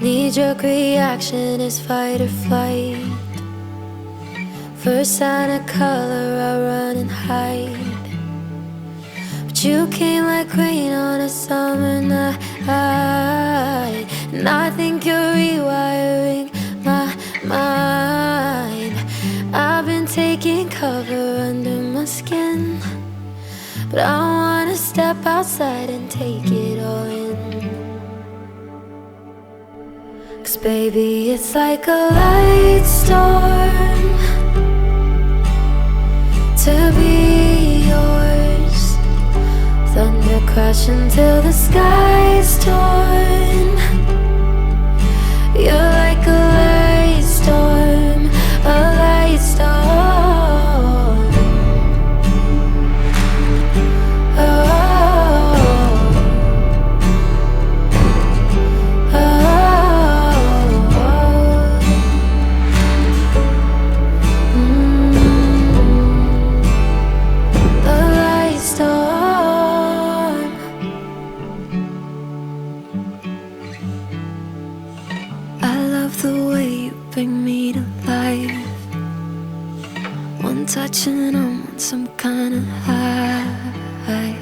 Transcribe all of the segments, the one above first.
Knee-jerk reaction is fight or flight. First sign of color, I run and hide. But you came like rain on a summer night, and I think you're rewiring my mind. I've been taking cover under my skin, but I wanna step outside and take it all in. 'Cause baby, it's like a light storm to be yours. Thunder crashing till the sky's torn. You're like a light storm, a light storm. Oh. Touching I'm on some kind of high.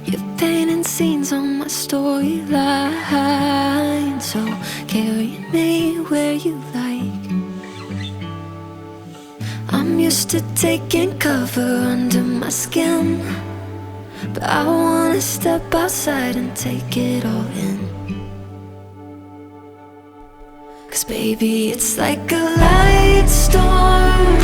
You're painting scenes on my storyline, so carry me where you like. I'm used to taking cover under my skin, but I wanna step outside and take it all in. 'Cause baby, it's like a light storm